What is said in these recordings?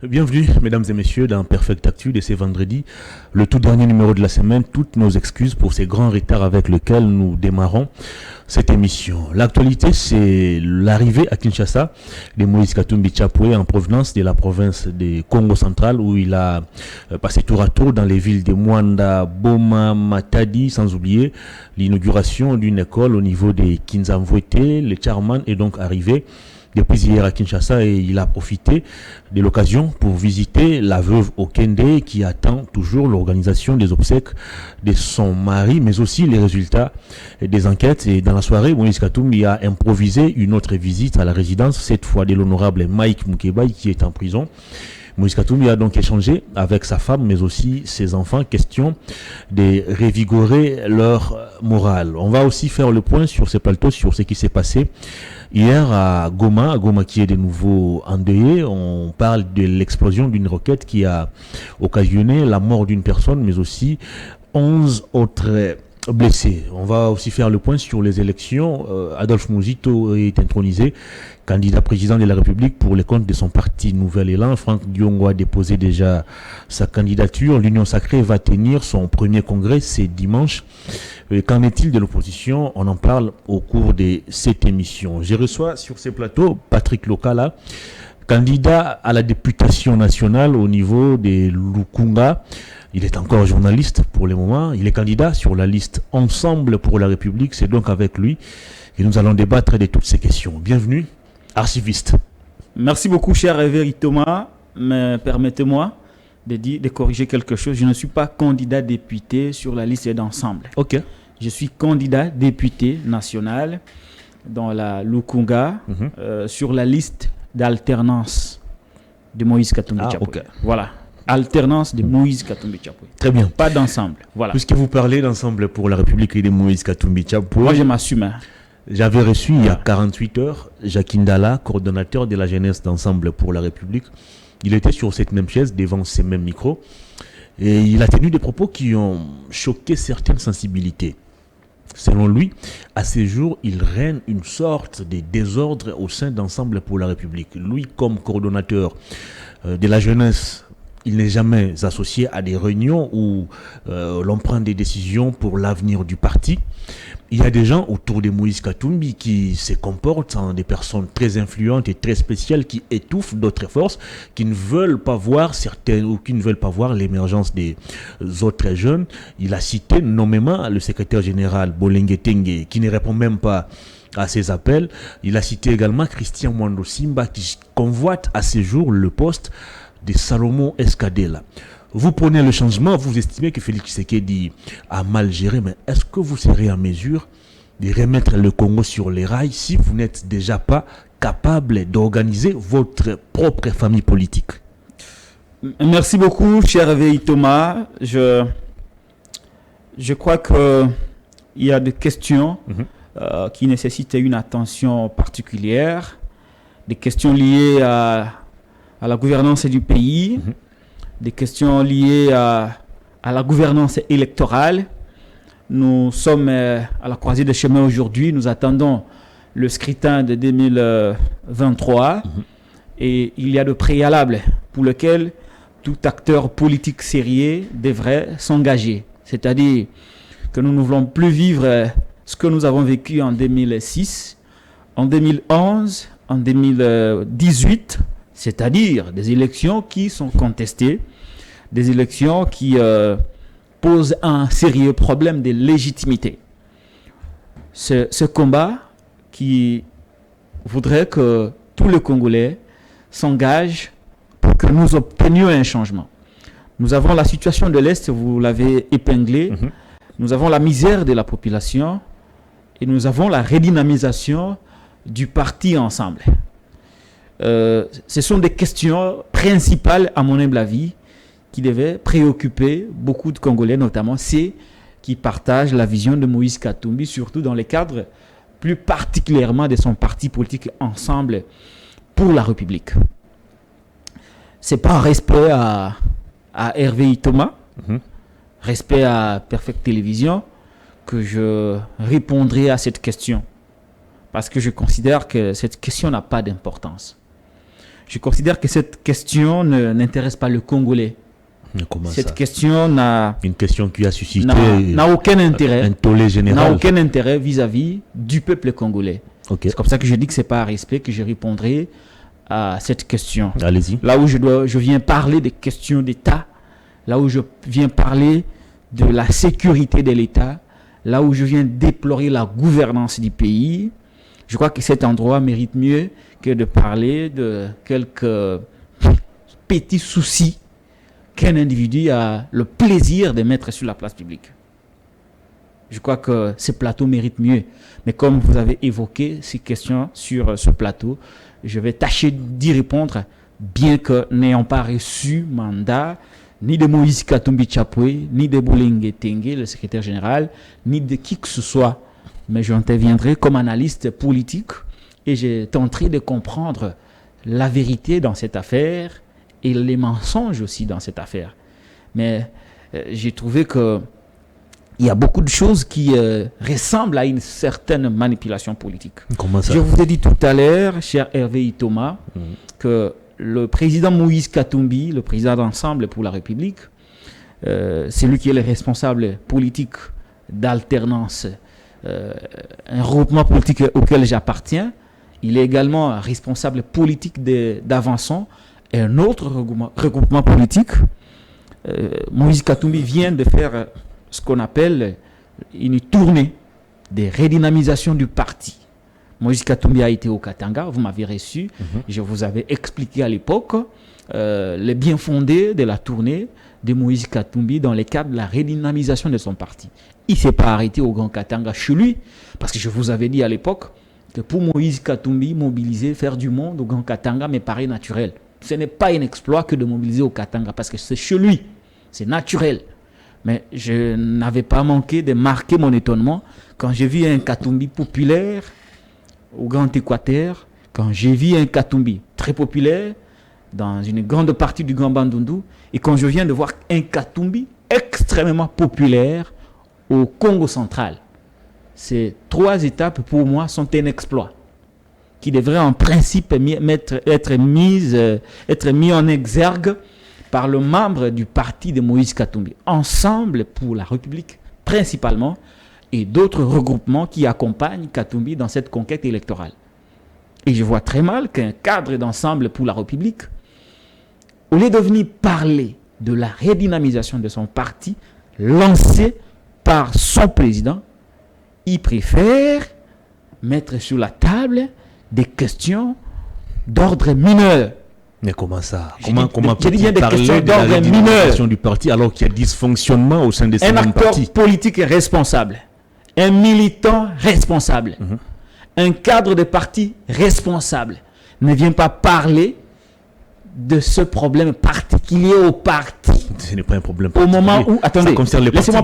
Bienvenue, mesdames et messieurs, dans Perfect Actu de ce vendredi, le tout dernier numéro de la semaine. Toutes nos excuses pour ces grands retards avec lesquels nous démarrons cette émission. L'actualité, c'est l'arrivée à Kinshasa de Moïse Katumbi Chapwe en provenance de la province de Congo central, où il a passé tour à tour dans les villes de Mwanda, Boma, Matadi, sans oublier l'inauguration d'une école au niveau de Kinzamvwete. Le chairman est donc arrivé depuis hier à Kinshasa et il a profité de l'occasion pour visiter la veuve Okende qui attend toujours l'organisation des obsèques de son mari, mais aussi les résultats des enquêtes. Et dans la soirée, Moïse Katumbi a improvisé une autre visite à la résidence, cette fois de l'honorable Mike Mukebai qui est en prison. Moïse Katumbi a donc échangé avec sa femme, mais aussi ses enfants, question de revigorer leur morale. On va aussi faire le point sur ces plateaux, sur ce qui s'est passé hier à Goma qui est de nouveau endeuillé. On parle de l'explosion d'une roquette qui a occasionné la mort d'une personne, mais aussi 11 autres blessés. On va aussi faire le point sur les élections. Adolphe Muzito est intronisé candidat président de la République pour les comptes de son parti Nouvel Élan. Franck Diongo a déposé déjà sa candidature. L'Union Sacrée va tenir son premier congrès, c'est dimanche. Qu'en est-il de l'opposition? On en parle au cours de cette émission. Je reçois sur ces plateaux Patrick Lokala, candidat à la députation nationale au niveau de Lukunga. Il est encore journaliste pour le moment. Il est candidat sur la liste Ensemble pour la République. C'est donc avec lui que nous allons débattre de toutes ces questions. Bienvenue, archiviste. Merci beaucoup, cher Réveil Thomas. Mais permettez-moi de corriger quelque chose. Je ne suis pas candidat député sur la liste d'Ensemble. Ok. Je suis candidat député national dans la Lukunga sur la liste d'alternance de Moïse Katumbi Chapwe. Okay. Voilà. Alternance de Moïse Katumbi Chapwe. Très bien. Pas d'ensemble. Voilà. Puisque vous parlez d'Ensemble pour la République et de Moïse Katumbi Chapwe. Moi, je m'assume. J'avais reçu il y a 48 heures Jacques Ndala, coordonnateur de la jeunesse d'Ensemble pour la République. Il était sur cette même chaise, devant ces mêmes micros. Et il a tenu des propos qui ont choqué certaines sensibilités. Selon lui, à ces jours, il règne une sorte de désordre au sein d'Ensemble pour la République. Lui, comme coordonnateur de la jeunesse, il n'est jamais associé à des réunions où l'on prend des décisions pour l'avenir du parti. Il y a des gens autour de Moïse Katumbi qui se comportent en des personnes très influentes et très spéciales qui étouffent d'autres forces, qui ne veulent pas voir certaines ou qui ne veulent pas voir l'émergence des autres jeunes. Il a cité nommément le secrétaire général Bolenge Tengue qui ne répond même pas à ses appels. Il a cité également Christian Mwando Simba qui convoite à ces jours le poste de Salomon Escadela. Vous prenez le changement, vous estimez que Félix Tshisekedi a mal géré, mais est-ce que vous serez en mesure de remettre le Congo sur les rails si vous n'êtes déjà pas capable d'organiser votre propre famille politique? Merci beaucoup, cher Réveil Thomas. Je crois qu'il y a des questions qui nécessitent une attention particulière, des questions liées à la gouvernance du pays, des questions liées à la gouvernance électorale. Nous sommes à la croisée des chemins aujourd'hui. Nous attendons le scrutin de 2023 et il y a de préalables pour lesquels tout acteur politique sérieux devrait s'engager. C'est-à-dire que nous ne voulons plus vivre ce que nous avons vécu en 2006, en 2011, en 2018, c'est-à-dire des élections qui sont contestées, des élections qui posent un sérieux problème de légitimité. Ce combat qui voudrait que tous les Congolais s'engagent pour que nous obtenions un changement. Nous avons la situation de l'Est, vous l'avez épinglé, nous avons la misère de la population et nous avons la redynamisation du parti Ensemble. Ce sont des questions principales, à mon humble avis, qui devait préoccuper beaucoup de Congolais, notamment ceux qui partagent la vision de Moïse Katumbi, surtout dans les cadres plus particulièrement de son parti politique Ensemble pour la République. C'est pas un respect à Hervé Itoma, respect à Perfect Télévision, que je répondrai à cette question. Parce que je considère que cette question n'a pas d'importance. Je considère que cette question n'intéresse pas le Congolais. Cette question n'a... Une question qui a suscité... n'a aucun intérêt. Un tollé général. N'a aucun intérêt vis-à-vis du peuple congolais. Okay. C'est comme ça que je dis que ce n'est pas un respect que je répondrai à cette question. Allez-y. Là où je viens parler des questions d'État, là où je viens parler de la sécurité de l'État, là où je viens déplorer la gouvernance du pays, je crois que cet endroit mérite mieux que de parler de quelques petits soucis qu'un individu a le plaisir de mettre sur la place publique. Je crois que ce plateau mérite mieux. Mais comme vous avez évoqué ces questions sur ce plateau, je vais tâcher d'y répondre, bien que n'ayant pas reçu mandat ni de Moïse Katumbi Chapwe, ni de Boulingue Tengue, le secrétaire général, ni de qui que ce soit. Mais j'interviendrai comme analyste politique et je tenterai de comprendre la vérité dans cette affaire et les mensonges aussi dans cette affaire. Mais j'ai trouvé que il y a beaucoup de choses qui ressemblent à une certaine manipulation politique. Comment ça? Je vous ai dit tout à l'heure, cher Hervé Itoma, que le président Moïse Katumbi, le président d'Ensemble pour la République, c'est lui qui est le responsable politique d'alternance, un regroupement politique auquel j'appartiens. Il est également responsable politique d'Avançon et un autre regroupement politique. Moïse Katumbi vient de faire ce qu'on appelle une tournée de redynamisation du parti. Moïse Katumbi a été au Katanga, vous m'avez reçu, je vous avais expliqué à l'époque les bien fondés de la tournée de Moïse Katumbi dans le cadre de la redynamisation de son parti. Il ne s'est pas arrêté au Grand Katanga chez lui, parce que je vous avais dit à l'époque que pour Moïse Katumbi, mobiliser, faire du monde au Grand Katanga me paraît naturel. Ce n'est pas un exploit que de mobiliser au Katanga, parce que c'est chez lui, c'est naturel. Mais je n'avais pas manqué de marquer mon étonnement quand j'ai vu un Katumbi populaire au Grand Équateur, quand j'ai vu un Katumbi très populaire dans une grande partie du Grand Bandundu, et quand je viens de voir un Katumbi extrêmement populaire au Congo central. Ces trois étapes, pour moi, sont un exploit qui devrait en principe être mis en exergue par le membre du parti de Moïse Katumbi, Ensemble pour la République principalement, et d'autres regroupements qui accompagnent Katumbi dans cette conquête électorale. Et je vois très mal qu'un cadre d'Ensemble pour la République, au lieu de venir parler de la redynamisation de son parti, lancé par son président, il préfère mettre sur la table des questions d'ordre mineur. Mais comment ça? Comment peut-il parler de la redynamisation du parti alors qu'il y a dysfonctionnement au sein de ce même parti? Un acteur politique responsable, un militant responsable, un cadre de parti responsable ne vient pas parler de ce problème particulier au parti. Ce n'est pas un problème particulier. Au moment où... Attendez, laissez-moi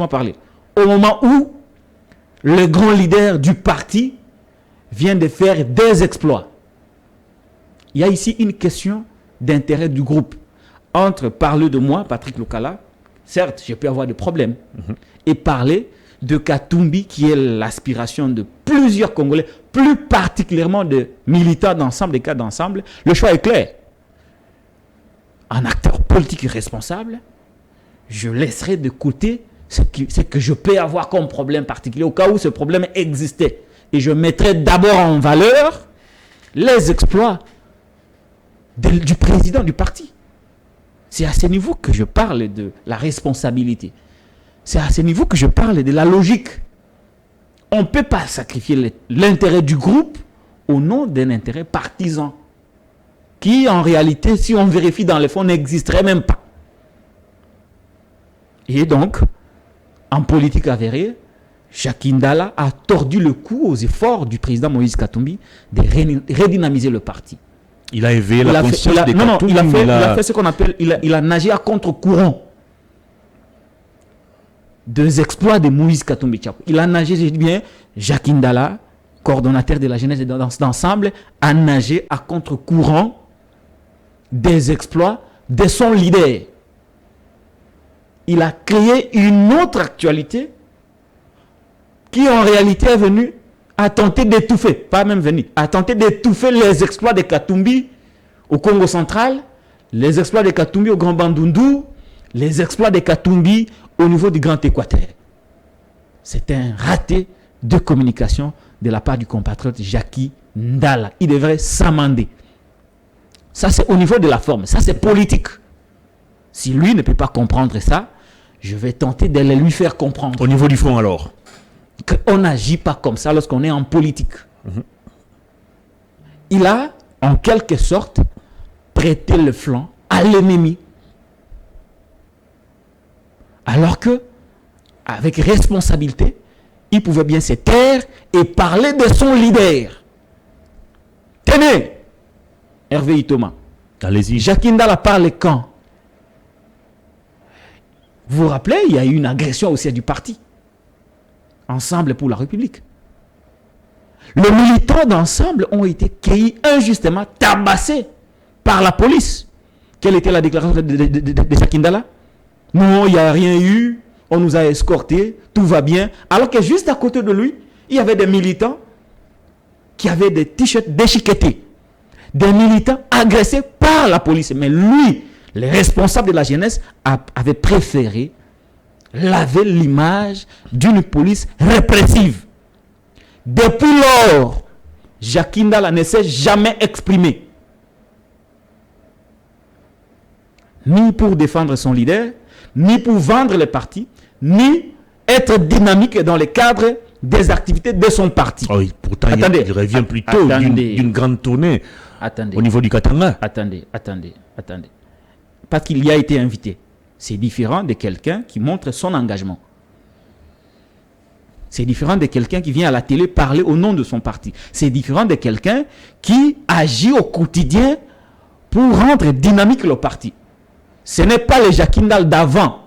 parler. Au moment où le grand leader du parti vient de faire des exploits. Il y a ici une question d'intérêt du groupe. Entre parler de moi, Patrick Lokala, certes, je peux avoir des problèmes, et parler de Katumbi, qui est l'aspiration de plusieurs Congolais, plus particulièrement de militants d'Ensemble, des cas d'Ensemble, le choix est clair. Un acteur politique responsable, je laisserai de côté ce que je peux avoir comme problème particulier, au cas où ce problème existait. Et je mettrai d'abord en valeur les exploits du président du parti. C'est à ce niveau que je parle de la responsabilité. C'est à ce niveau que je parle de la logique. On ne peut pas sacrifier l'intérêt du groupe au nom d'un intérêt partisan qui, en réalité, si on vérifie dans les fonds, n'existerait même pas. Et donc, en politique avérée, Jacques Ndala a tordu le cou aux efforts du président Moïse Katumbi de redynamiser le parti. Il a éveillé la conscience des Katumbi. Il a fait ce qu'on appelle, il a nagé à contre-courant des exploits de Moïse Katumbi Tchapou. Il a nagé, je dis bien, Jacques Ndala, coordonnateur de la jeunesse et d'ensemble, a nagé à contre-courant des exploits de son leader. Il a créé une autre actualité qui en réalité est venue à tenter d'étouffer, pas même venue, à tenter d'étouffer les exploits de Katumbi au Congo central, les exploits de Katumbi au Grand Bandundu, les exploits de Katumbi au niveau du Grand Équateur. C'est un raté de communication de la part du compatriote Jackie Ndala. Il devrait s'amender. Ça, c'est au niveau de la forme. Ça, c'est politique. Si lui ne peut pas comprendre ça, je vais tenter de le lui faire comprendre. Au niveau du fond, alors, qu'on n'agit pas comme ça lorsqu'on est en politique. Il a, en quelque sorte, prêté le flanc à l'ennemi. Alors que, avec responsabilité, il pouvait bien se taire et parler de son leader. Tenez, Hervé Itoma. allez-y. Jacques Ndala parle quand? Vous vous rappelez, il y a eu une agression au siège du parti. Ensemble pour la République. Les militants d'Ensemble ont été cueillis injustement, tabassés par la police. Quelle était la déclaration de Jacques Ndala? Non, il n'y a rien eu, on nous a escortés, tout va bien. Alors que juste à côté de lui, il y avait des militants qui avaient des t-shirts déchiquetés. Des militants agressés par la police. Mais lui, les responsables de la jeunesse, avaient préféré laver l'image d'une police répressive. Depuis lors, Jacques Ndala ne s'est jamais exprimé. Ni pour défendre son leader, ni pour vendre le parti, ni être dynamique dans le cadre des activités de son parti. Oh, pourtant, il revient plutôt d'une grande tournée au niveau du Katanga. Attendez. Parce qu'il y a été invité. C'est différent de quelqu'un qui montre son engagement. C'est différent de quelqu'un qui vient à la télé parler au nom de son parti. C'est différent de quelqu'un qui agit au quotidien pour rendre dynamique le parti. Ce n'est pas le Jacques Ndala d'avant.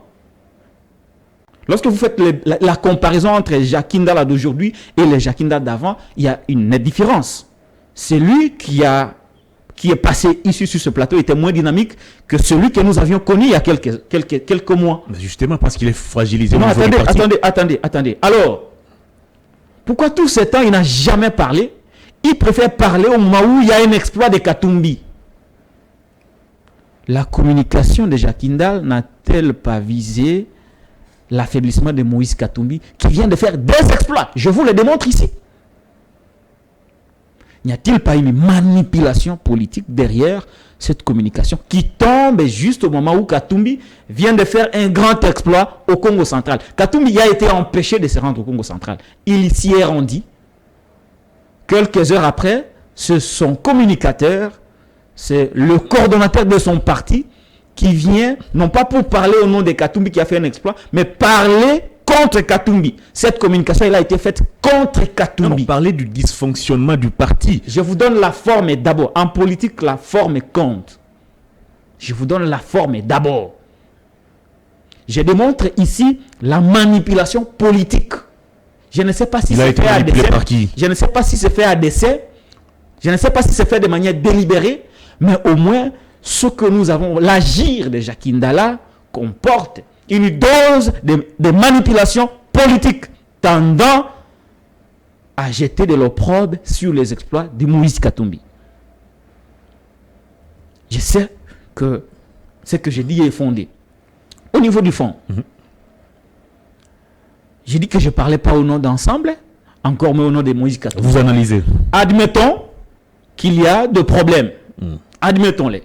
Lorsque vous faites la comparaison entre Jacques Ndala d'aujourd'hui et le Jacques Ndala d'avant, il y a une différence. Celui qui est passé ici sur ce plateau était moins dynamique que celui que nous avions connu il y a quelques mois. Mais justement parce qu'il est fragilisé. Non, attendez. Alors, pourquoi tout ce temps il n'a jamais parlé? Il préfère parler au moment où il y a un exploit de Katumbi. La communication de Jacques Ndala n'a-t-elle pas visé l'affaiblissement de Moïse Katumbi qui vient de faire des exploits? Je vous le démontre ici. N'y a-t-il pas une manipulation politique derrière cette communication qui tombe juste au moment où Katumbi vient de faire un grand exploit au Congo central? Katumbi a été empêché de se rendre au Congo central. Il s'y est rendu. Quelques heures après, c'est son communicateur, c'est le coordonnateur de son parti qui vient, non pas pour parler au nom de Katumbi qui a fait un exploit, mais parler contre Katumbi. Cette communication, elle a été faite contre Katumbi. On parlait du dysfonctionnement du parti. Je vous donne la forme d'abord. En politique, la forme compte. Je vous donne la forme d'abord. Je démontre ici la manipulation politique. Je ne sais pas si c'est fait à dessein. Je ne sais pas si c'est fait à dessein. Je ne sais pas si c'est fait de manière délibérée. Mais au moins, ce que nous avons, l'agir de Jacques Ndala comporte une dose de manipulation politique tendant à jeter de l'opprobre sur les exploits de Moïse Katumbi. Je sais que ce que j'ai dit est fondé. Au niveau du fond, j'ai dit que je ne parlais pas au nom d'Ensemble, encore moins au nom de Moïse Katumbi. Vous analysez. Admettons qu'il y a des problèmes. Admettons-les.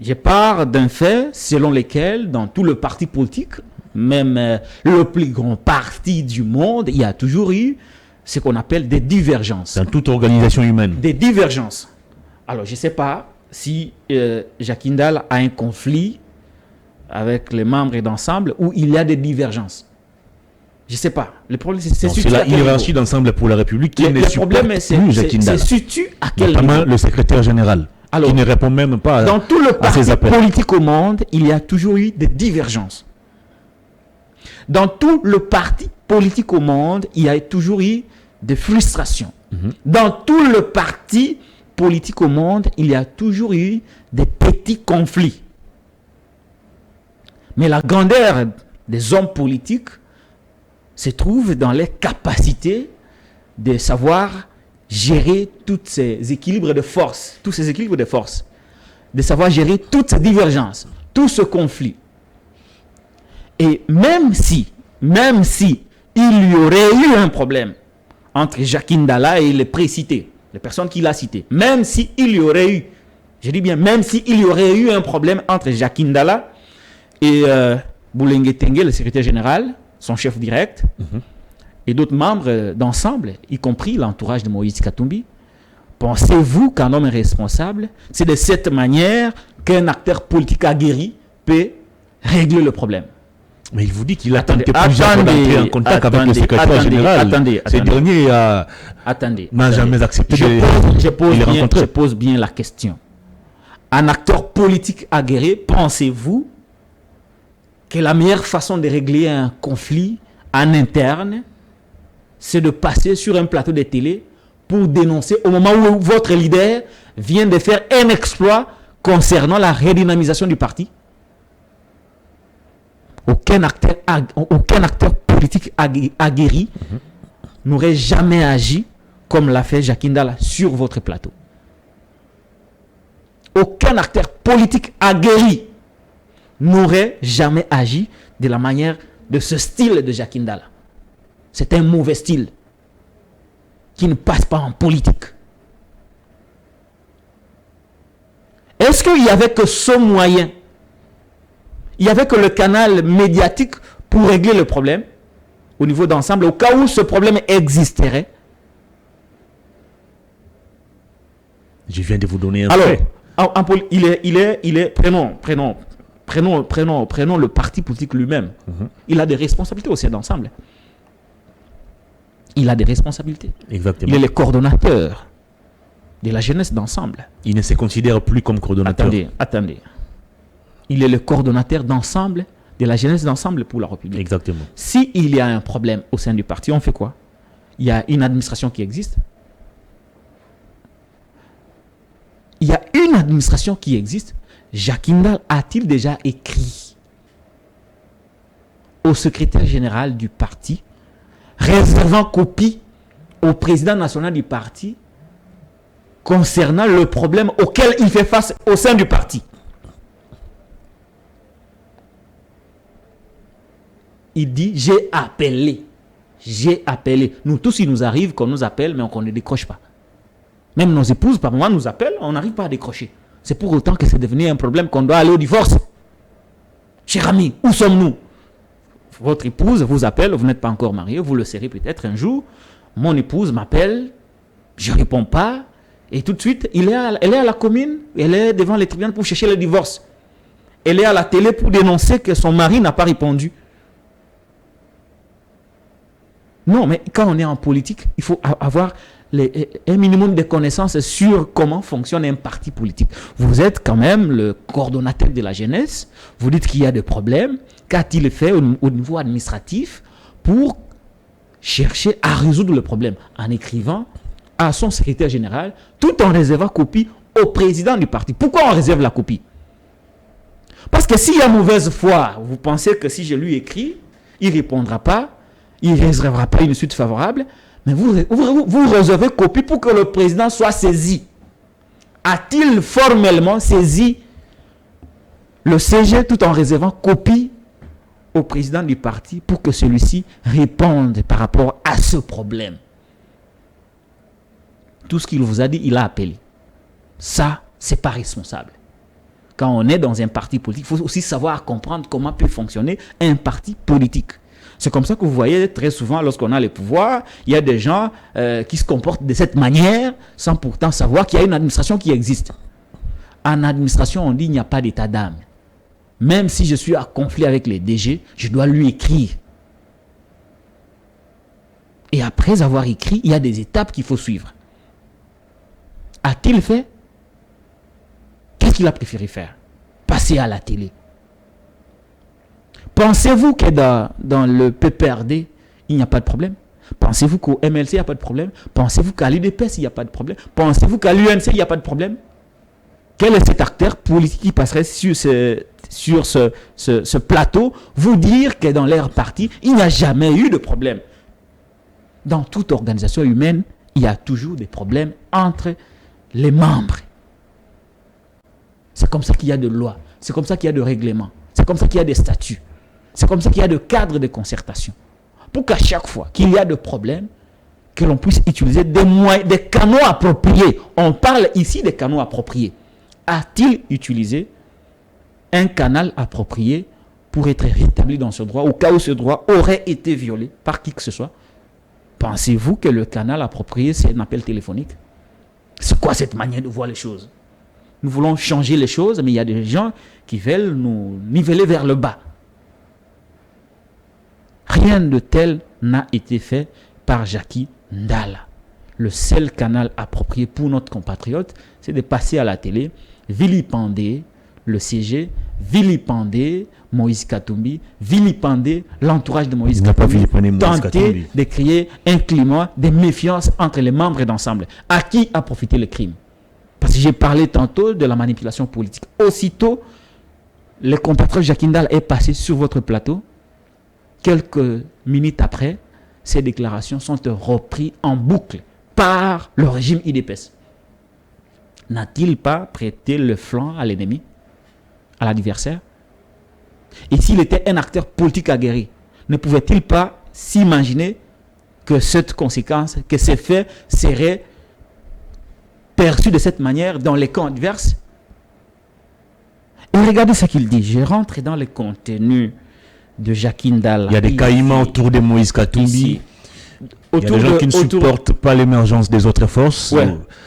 Je pars d'un fait selon lequel, dans tout le parti politique, même le plus grand parti du monde, il y a toujours eu ce qu'on appelle des divergences. Dans toute organisation humaine. Des divergences. Alors, je ne sais pas si Jacques Ndala a un conflit avec les membres d'Ensemble ou il y a des divergences. Je ne sais pas. Le problème, c'est la hiérarchie d'Ensemble pour la République qui ne supporte plus Jacques Ndala. C'est situé à quel niveau? Le secrétaire général. Alors, qui ne répond même pas dans tout le à ces parti appels. politique au monde, il y a toujours eu des divergences. Dans tout le parti politique au monde, il y a toujours eu des frustrations. Dans tout le parti politique au monde, il y a toujours eu des petits conflits. Mais la grandeur des hommes politiques se trouve dans les capacités de savoir gérer tous ces équilibres de force, de savoir gérer toutes ces divergences, tout ce conflit. Et même si il y aurait eu un problème entre Jacques Ndala et les précités, les personnes qu'il a citées, même si il y aurait eu, je dis bien, même si il y aurait eu un problème entre Jacques Ndala et Boulengue Tengue, le secrétaire général, son chef direct, et d'autres membres d'ensemble, y compris l'entourage de Moïse Katumbi, pensez-vous qu'un homme est responsable? C'est de cette manière qu'un acteur politique aguerri peut régler le problème. Mais il vous dit qu'il a tenté plusieurs fois d'entrer en contact avec le secrétaire général. Ce dernier n'a jamais accepté de les rencontrer. Je pose bien la question. Un acteur politique aguerri, pensez-vous que la meilleure façon de régler un conflit en interne, c'est de passer sur un plateau de télé pour dénoncer au moment où votre leader vient de faire un exploit concernant la redynamisation du parti? Aucun acteur politique aguerri n'aurait jamais agi comme l'a fait Jacques Ndala sur votre plateau. Aucun acteur politique aguerri n'aurait jamais agi de la manière de ce style de Jacques Ndala. C'est un mauvais style qui ne passe pas en politique. Est-ce qu'il n'y avait que ce moyen? Il n'y avait que le canal médiatique pour régler le problème au niveau d'ensemble, au cas où ce problème existerait? Je viens de vous donner un Alors, fait. Prenons le parti politique lui-même. Il a des responsabilités au sein d'ensemble. Il a des responsabilités. Exactement. Il est le coordonnateur de la jeunesse d'ensemble. Il ne se considère plus comme coordonnateur. Attendez. Il est le coordonnateur d'ensemble de la jeunesse d'ensemble pour la République. Exactement. S'il y a un problème au sein du parti, on fait quoi? Il y a une administration qui existe. Jacques Ndala a-t-il déjà écrit au secrétaire général du parti, réservant copie au président national du parti concernant le problème auquel il fait face au sein du parti? Il dit, j'ai appelé. Nous tous, il nous arrive qu'on nous appelle, mais qu'on ne décroche pas. Même nos épouses, par moment, nous appellent, on n'arrive pas à décrocher. C'est pour autant que c'est devenu un problème qu'on doit aller au divorce. Cher ami, où sommes-nous? Votre épouse vous appelle, vous n'êtes pas encore marié, vous le serez peut-être un jour. Mon épouse m'appelle, je ne réponds pas, et tout de suite, elle est à la commune, elle est devant les tribunaux pour chercher le divorce. Elle est à la télé pour dénoncer que son mari n'a pas répondu. Non, mais quand on est en politique, il faut avoir un minimum de connaissances sur comment fonctionne un parti politique. Vous êtes quand même le coordonnateur de la jeunesse. Vous dites qu'il y a des problèmes. Qu'a-t-il fait au niveau administratif pour chercher à résoudre le problème? En écrivant à son secrétaire général, tout en réservant copie au président du parti. Pourquoi on réserve la copie? Parce que s'il y a mauvaise foi, vous pensez que si je lui écris, il ne répondra pas, il ne réservera pas une suite favorable, mais vous réservez copie pour que le président soit saisi. A-t-il formellement saisi le CG tout en réservant copie au président du parti pour que celui-ci réponde par rapport à ce problème? Tout ce qu'il vous a dit, il a appelé. Ça, c'est pas responsable. Quand on est dans un parti politique, il faut aussi savoir comprendre comment peut fonctionner un parti politique. C'est comme ça que vous voyez très souvent, lorsqu'on a le pouvoir, il y a des gens qui se comportent de cette manière sans pourtant savoir qu'il y a une administration qui existe. En administration, on dit qu'il n'y a pas d'état d'âme. Même si je suis en conflit avec les DG, je dois lui écrire. Et après avoir écrit, il y a des étapes qu'il faut suivre. A-t-il fait? Qu'est-ce qu'il a préféré faire? Passer à la télé. Pensez-vous que dans le PPRD, il n'y a pas de problème? Pensez-vous qu'au MLC, il n'y a pas de problème? Pensez-vous qu'à l'UDPS, il n'y a pas de problème? Pensez-vous qu'à l'UNC, il n'y a pas de problème? Quel est cet acteur politique qui passerait sur ce plateau vous dire que dans leur parti, il n'y a jamais eu de problème? Dans toute organisation humaine, il y a toujours des problèmes entre les membres. C'est comme ça qu'il y a de lois. C'est comme ça qu'il y a de règlements. C'est comme ça qu'il y a des statuts. C'est comme ça qu'il y a de cadres de concertation. Pour qu'à chaque fois qu'il y a de problèmes, que l'on puisse utiliser des moyens, des canaux appropriés. On parle ici des canaux appropriés. A-t-il utilisé un canal approprié pour être rétabli dans ce droit, au cas où ce droit aurait été violé par qui que ce soit? Pensez-vous que le canal approprié, c'est un appel téléphonique? C'est quoi cette manière de voir les choses? Nous voulons changer les choses, mais il y a des gens qui veulent nous niveler vers le bas. Rien de tel n'a été fait par Jacky Ndala. Le seul canal approprié pour notre compatriote, c'est de passer à la télé, vilipender le CG, vilipender Moïse Katumbi, vilipender l'entourage de Moïse Katumbi, tenter de créer un climat de méfiance entre les membres d'ensemble. À qui a profité le crime? Parce que j'ai parlé tantôt de la manipulation politique. Aussitôt, le compatriote Jacky Ndala est passé sur votre plateau. Quelques minutes après, ces déclarations sont reprises en boucle par le régime IDPS. N'a-t-il pas prêté le flanc à l'ennemi, à l'adversaire? Et s'il était un acteur politique aguerri, ne pouvait-il pas s'imaginer que cette conséquence, que ces faits seraient perçus de cette manière dans les camps adverses? Et regardez ce qu'il dit. Je rentre dans le contenu de Jacky Ndala. Il y a des caïmans autour de Moïse Katumbi. Il y a des gens qui ne supportent pas l'émergence des autres forces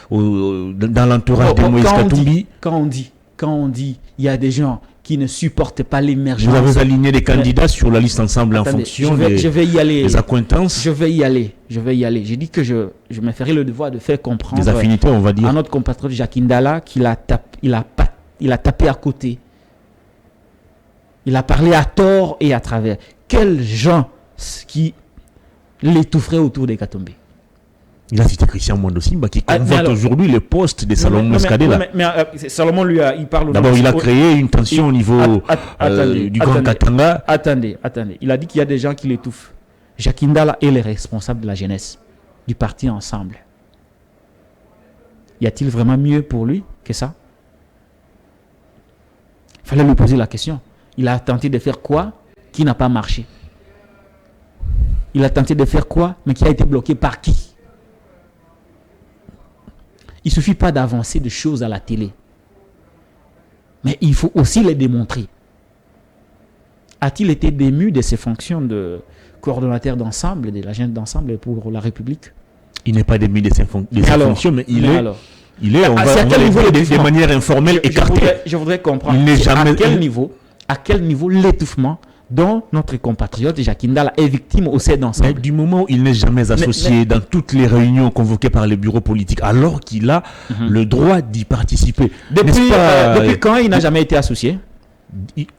dans l'entourage de Moïse Katumbi. Quand on dit, il y a des gens qui ne supportent pas l'émergence. Vous avez aligné des candidats sur la liste ensemble en fonction des accointances. Je vais y aller. J'ai dit que je me ferai le devoir de faire comprendre des affinités, on va dire, à notre compatriote Jacky Ndala qu'il a tapé à côté. Il a parlé à tort et à travers. Quels gens qui l'étoufferaient autour des Katumbi? Il a cité Christian Mwando Simba qui convoite aujourd'hui le poste de Salomon Meskadela. Salomon il parle. D'abord, il a créé une tension au niveau du Grand Katanga. Attendez. Il a dit qu'il y a des gens qui l'étouffent. Jacky Ndala est le responsable de la jeunesse du parti Ensemble. Y a-t-il vraiment mieux pour lui que ça? Il fallait lui poser la question. Il a tenté de faire quoi qui n'a pas marché? Il a tenté de faire quoi, mais qui a été bloqué par qui? Il ne suffit pas d'avancer de choses à la télé. Mais il faut aussi les démontrer. A-t-il été dému de ses fonctions de coordonnateur d'ensemble, de l'agenda d'ensemble pour la République? Il n'est pas dému de ses fonctions, mais il est, on va de manière informelle, écarté. Je voudrais comprendre à quel niveau l'étouffement dont notre compatriote Jacky Ndala est victime au sein d'ensemble. Du moment où il n'est jamais associé dans toutes les réunions convoquées par les bureaux politiques, alors qu'il a le droit d'y participer. Depuis quand il n'a jamais été associé?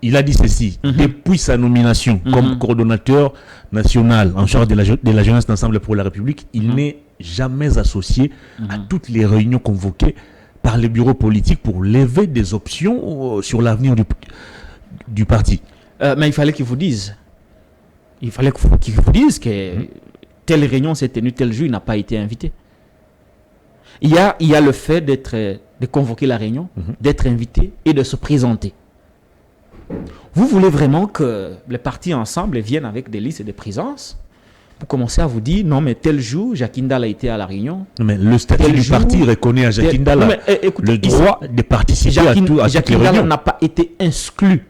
Il a dit ceci, depuis sa nomination comme coordonnateur national en charge de la jeunesse d'ensemble pour la République, il n'est jamais associé à toutes les réunions convoquées par les bureaux politiques pour lever des options sur l'avenir du parti. Mais il fallait qu'il vous dise. Il fallait qu'il vous dise que telle réunion s'est tenue tel jour, il n'a pas été invité. Il y a le fait de convoquer la réunion, d'être invité et de se présenter. Vous voulez vraiment que les partis ensemble viennent avec des listes de présence pour commencer à vous dire non mais tel jour Jacky Ndala a été à la réunion. Mais le statut du parti reconnaît à Jacky Ndala le droit de participer à toutes les réunions. Jacky Ndala n'a pas été exclu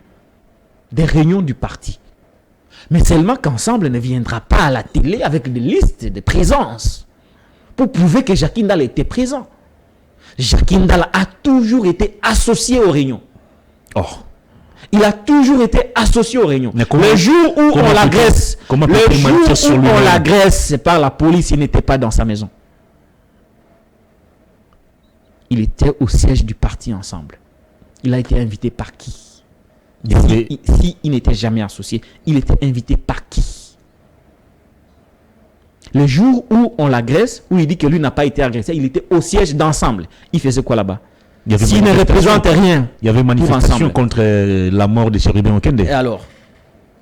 des réunions du parti. Mais seulement qu'ensemble ne viendra pas à la télé avec des listes de présence pour prouver que Jacky Ndala était présent. Jacky Ndala a toujours été associé aux réunions. Il a toujours été associé aux réunions. Le jour où on l'agresse, c'est par la police, il n'était pas dans sa maison. Il était au siège du parti Ensemble. Il a été invité par qui? Il il n'était jamais associé, il était invité par qui? Le jour où on l'agresse, où il dit que lui n'a pas été agressé, il était au siège d'ensemble. Il faisait quoi là-bas? S'il ne représente rien. Il y avait manifestation contre la mort de Chérubin Okende. Et alors,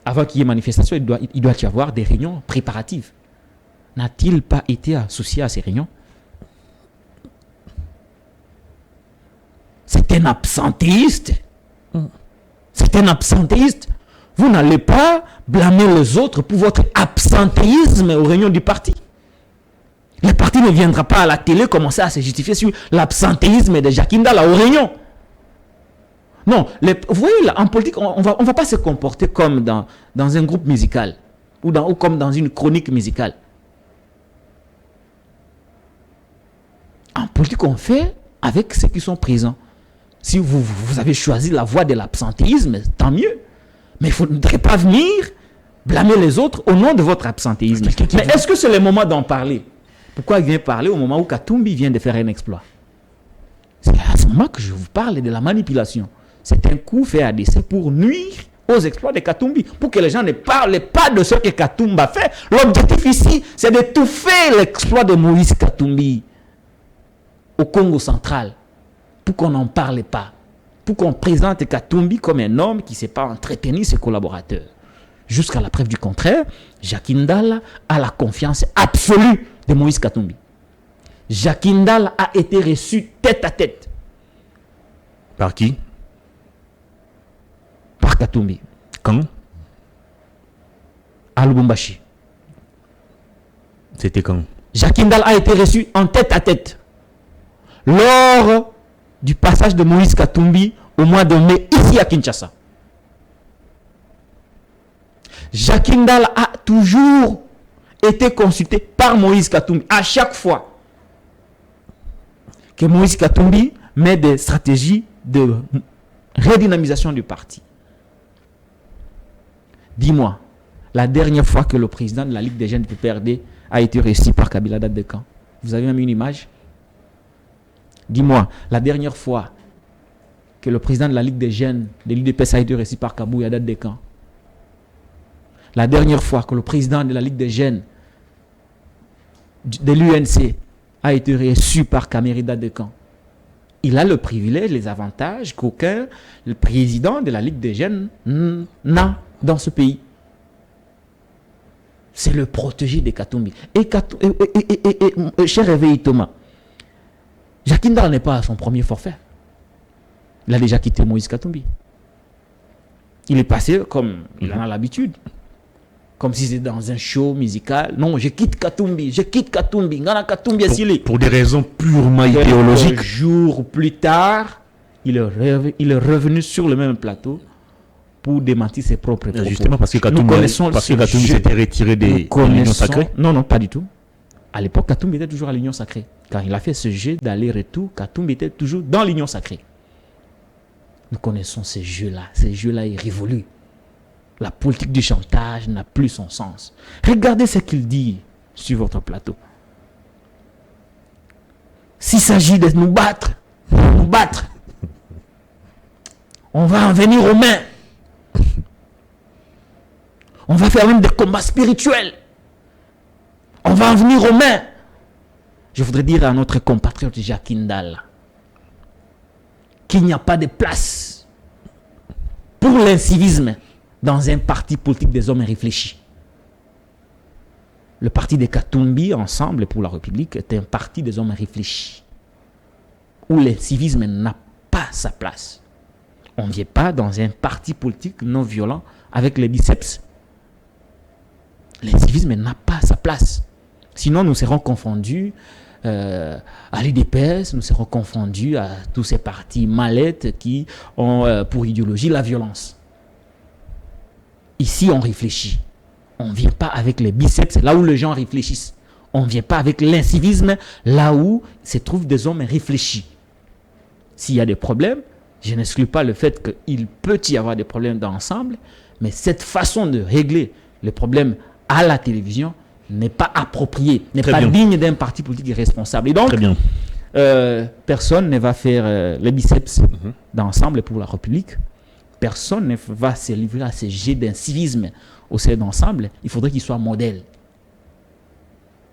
avant qu'il y ait manifestation, il doit y avoir des réunions préparatives. N'a-t-il pas été associé à ces réunions? C'est un absentéiste. C'est un absentéiste. Vous n'allez pas blâmer les autres pour votre absentéisme aux réunions du parti. Le parti ne viendra pas à la télé commencer à se justifier sur l'absentéisme de Jacques Ndala aux réunions. Non, vous voyez, là, en politique, on ne va pas se comporter comme dans un groupe musical ou comme dans une chronique musicale. En politique, on fait avec ceux qui sont présents. Si vous avez choisi la voie de l'absentéisme, tant mieux. Mais il ne faudrait pas venir blâmer les autres au nom de votre absentéisme. Mais est-ce que c'est le moment d'en parler? Pourquoi il vient parler au moment où Katumbi vient de faire un exploit? C'est à ce moment que je vous parle de la manipulation. C'est un coup fait à dessein pour nuire aux exploits de Katumbi, pour que les gens ne parlent pas de ce que Katumbi a fait. L'objectif ici, c'est d'étouffer l'exploit de Moïse Katumbi au Congo central, pour qu'on n'en parle pas, pour qu'on présente Katumbi comme un homme qui ne sait pas entretenir ses collaborateurs. Jusqu'à la preuve du contraire, Jacques Ndala a la confiance absolue de Moïse Katumbi. Jacques Ndala a été reçu tête à tête. Par qui? Par Katumbi. Quand? À Lubumbashi. C'était quand? Jacques Ndala a été reçu en tête à tête lors du passage de Moïse Katumbi au mois de mai ici à Kinshasa. Jacques Ndala a toujours été consulté par Moïse Katumbi à chaque fois que Moïse Katumbi met des stratégies de redynamisation du parti. Dis-moi, la dernière fois que le président de la Ligue des jeunes du PPRD a été reçu par Kabila date de quand? Vous avez même une image? Dis-moi, la dernière fois que le président de la Ligue des jeunes de l'UDPS a été reçu par Kabouya date de quand? La dernière fois que le président de la Ligue des jeunes de l'UNC a été reçu par Kameri date de quand? Il a le privilège, les avantages qu'aucun le président de la Ligue des jeunes n'a dans ce pays. C'est le protégé de Katumbi. Cher Réveil Thomas, Jacques Ndala n'est pas à son premier forfait. Il a déjà quitté Moïse Katumbi. Il est passé comme il en a l'habitude. Comme si c'était dans un show musical. Non, je quitte Katumbi. Ngana Katumbi pour des raisons purement idéologiques. Quelques jours plus tard, il est revenu sur le même plateau pour démentir ses propres propos. Justement parce que Katumbi s'était retiré des l'Union sacrée. Non, pas du tout. À l'époque, Katumbi était toujours à l'Union sacrée. Quand il a fait ce jeu d'aller-retour, Katumbi était toujours dans l'Union sacrée. Nous connaissons ces jeux-là. Ces jeux-là est révolu. La politique du chantage n'a plus son sens. Regardez ce qu'il dit sur votre plateau. S'il s'agit de nous battre, on va en venir aux mains. On va faire même des combats spirituels. On va en venir aux mains. Je voudrais dire à notre compatriote Jacques Ndala qu'il n'y a pas de place pour l'incivisme dans un parti politique des hommes réfléchis. Le parti des Katumbi, Ensemble pour la République, est un parti des hommes réfléchis, où l'incivisme n'a pas sa place. On ne vient pas dans un parti politique non violent avec les biceps. L'incivisme n'a pas sa place. Sinon, nous serons confondus à l'UDPS, nous serons confondus à tous ces partis mallettes qui ont pour idéologie la violence. Ici, on réfléchit. On ne vient pas avec les biceps, là où les gens réfléchissent. On ne vient pas avec l'incivisme, là où se trouvent des hommes réfléchis. S'il y a des problèmes, je n'exclus pas le fait qu'il peut y avoir des problèmes d'ensemble, mais cette façon de régler les problèmes à la télévision n'est pas appropriée, n'est pas digne d'un parti politique responsable. Et donc, personne ne va faire les biceps d'ensemble pour la République. Personne ne va se livrer à ces jets d'incivisme au sein d'ensemble. Il faudrait qu'il soit modèle.